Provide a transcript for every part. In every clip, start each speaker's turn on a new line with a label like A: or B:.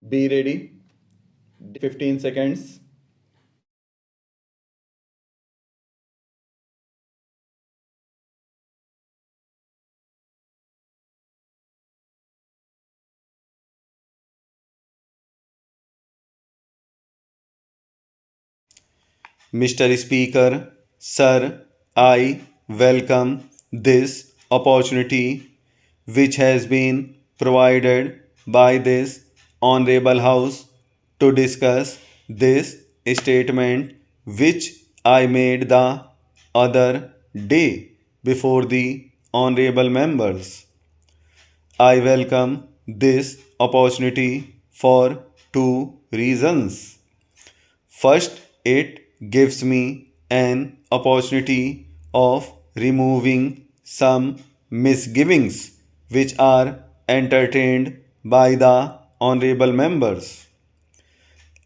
A: Be ready. 15 seconds. Mr. Speaker, Sir, I welcome this opportunity which has been provided by this Honorable House to discuss this statement which I made the other day before the Honorable members. I welcome this opportunity for two reasons. First, it gives me an opportunity of removing some misgivings which are entertained by the honorable members.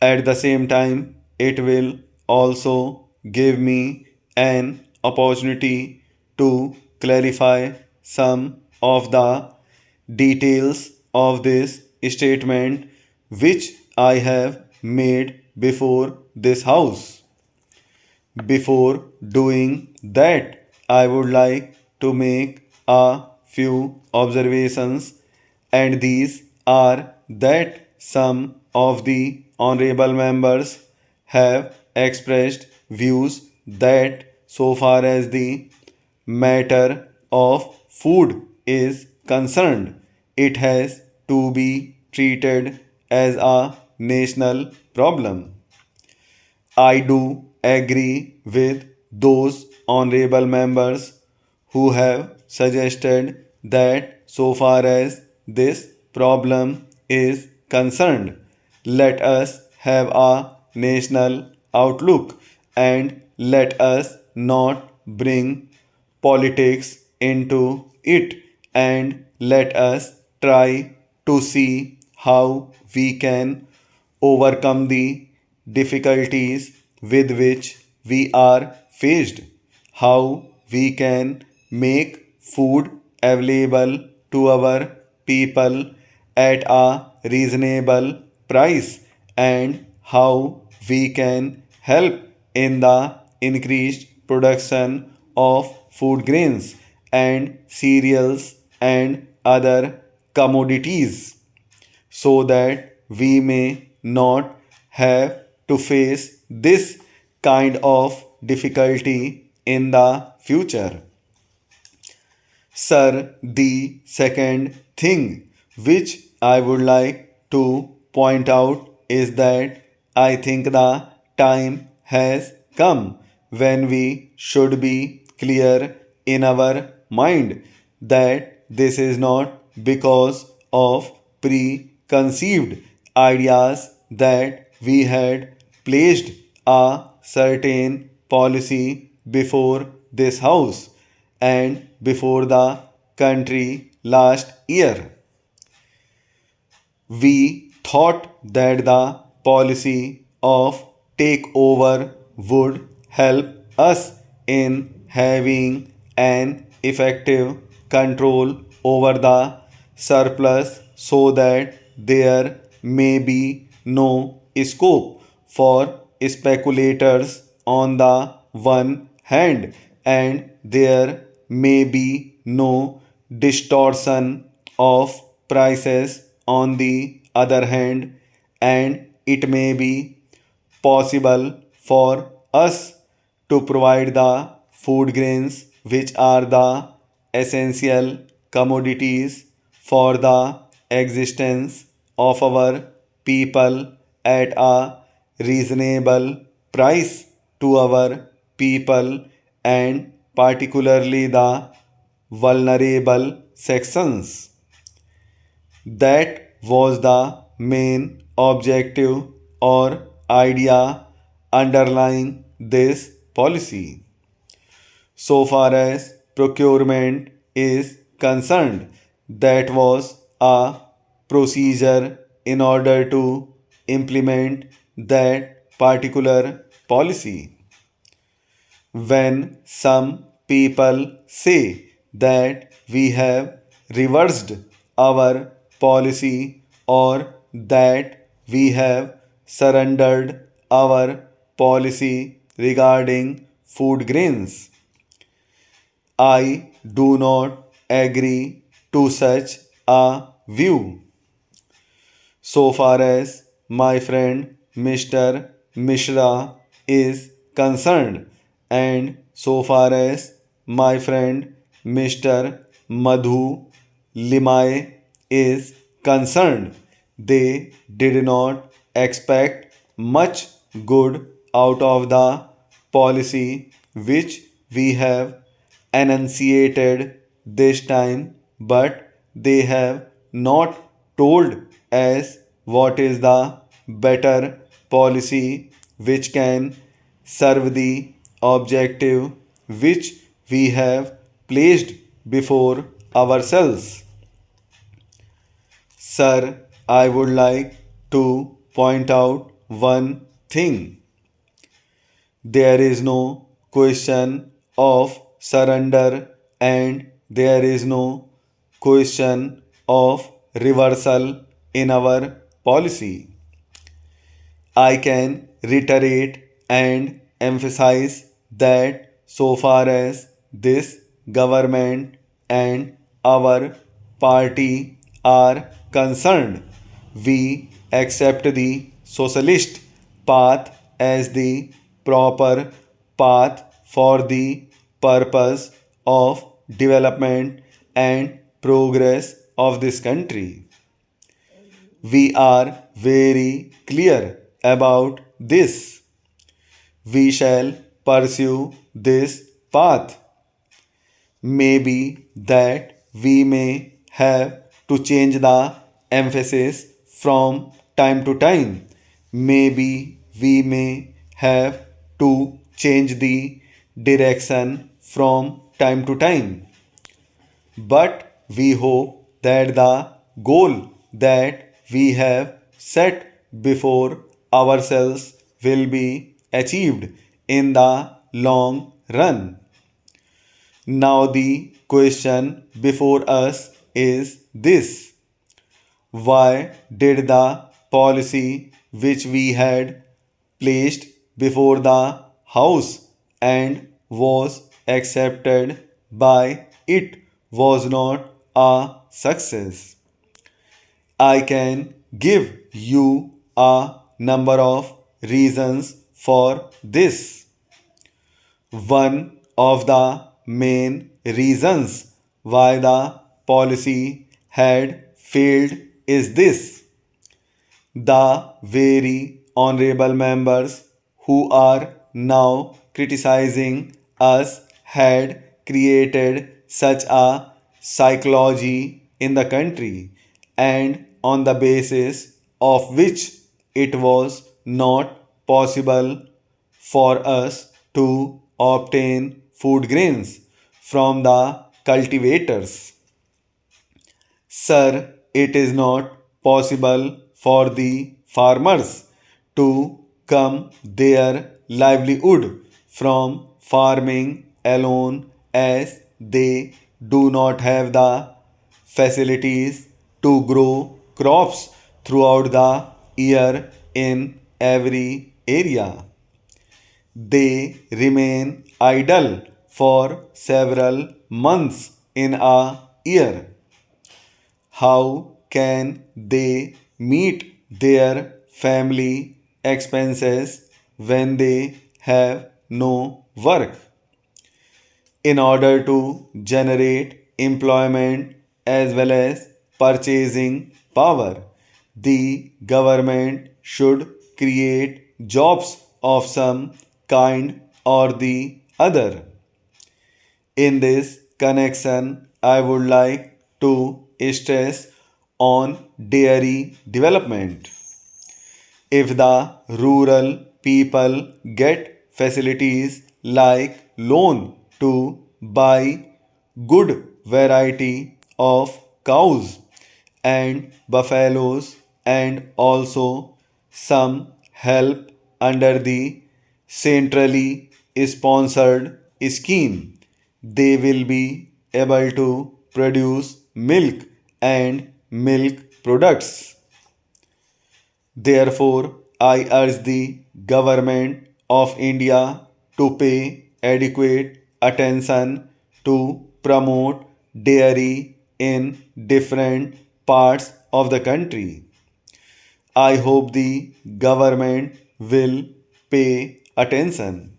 A: At the same time, it will also give me an opportunity to clarify some of the details of this statement which I have made before this house. Before doing that, I would like to make a few observations, and these are that some of the honorable members have expressed views that, so far as the matter of food is concerned, it has to be treated as a national problem. I do agree with those honorable members who have suggested that, so far as this problem is concerned, let us have a national outlook and let us not bring politics into it, and let us try to see how we can overcome the difficulties with which we are faced, how we can make food available to our people at a reasonable price, and how we can help in the increased production of food grains and cereals and other commodities, so that we may not have to face this kind of difficulty in the future. Sir, the second thing which I would like to point out is that I think the time has come when we should be clear in our mind that this is not because of preconceived ideas that we had placed a certain policy before this house and before the country last year. We thought that the policy of takeover would help us in having an effective control over the surplus, so that there may be no scope for speculators on the one hand, and there may be no distortion of prices on the other hand, and it may be possible for us to provide the food grains which are the essential commodities for the existence of our people at a reasonable price to our people, and particularly the vulnerable sections. That was the main objective or idea underlying this policy. So far as procurement is concerned, that was a procedure in order to implement that particular policy. When some people say that we have reversed our policy or that we have surrendered our policy regarding food grains. I do not agree to such a view. So far as my friend Mr. Mishra is concerned, and so far as my friend Mr. Madhu Limai is concerned, they did not expect much good out of the policy which we have enunciated this time, but they have not told us what is the better policy which can serve the objective which we have placed before ourselves. Sir, I would like to point out one thing. There is no question of surrender and there is no question of reversal in our policy. I can reiterate and emphasize that so far as this government and our party are concerned, we accept the socialist path as the proper path for the purpose of development and progress of this country. We are very clear about this. We shall pursue this path. Maybe that we may have to change the emphasis from time to time. Maybe we may have to change the direction from time to time. But we hope that the goal that we have set before ourselves will be achieved in the long run. Now, the question before us is this: why did the policy which we had placed before the House and was accepted by it was not a success? I can give you a number of reasons for this. One of the main reasons why the policy had failed is this: the very honorable members who are now criticizing us had created such a psychology in the country, and on the basis of which it was not possible for us to obtain food grains from the cultivators. Sir, it is not possible for the farmers to come their livelihood from farming alone, as they do not have the facilities to grow crops throughout the year in every area. They remain idle for several months in a year. How can they meet their family expenses when they have no work? In order to generate employment as well as purchasing power, the government should create jobs of some kind or the other. In this connection, I would like to stress on dairy development. If the rural people get facilities like loan to buy good variety of cows and buffaloes and also some help under the centrally sponsored scheme, they will be able to produce milk and milk products. Therefore, I urge the Government of India to pay adequate attention to promote dairy in different parts of the country. I hope the government will pay attention.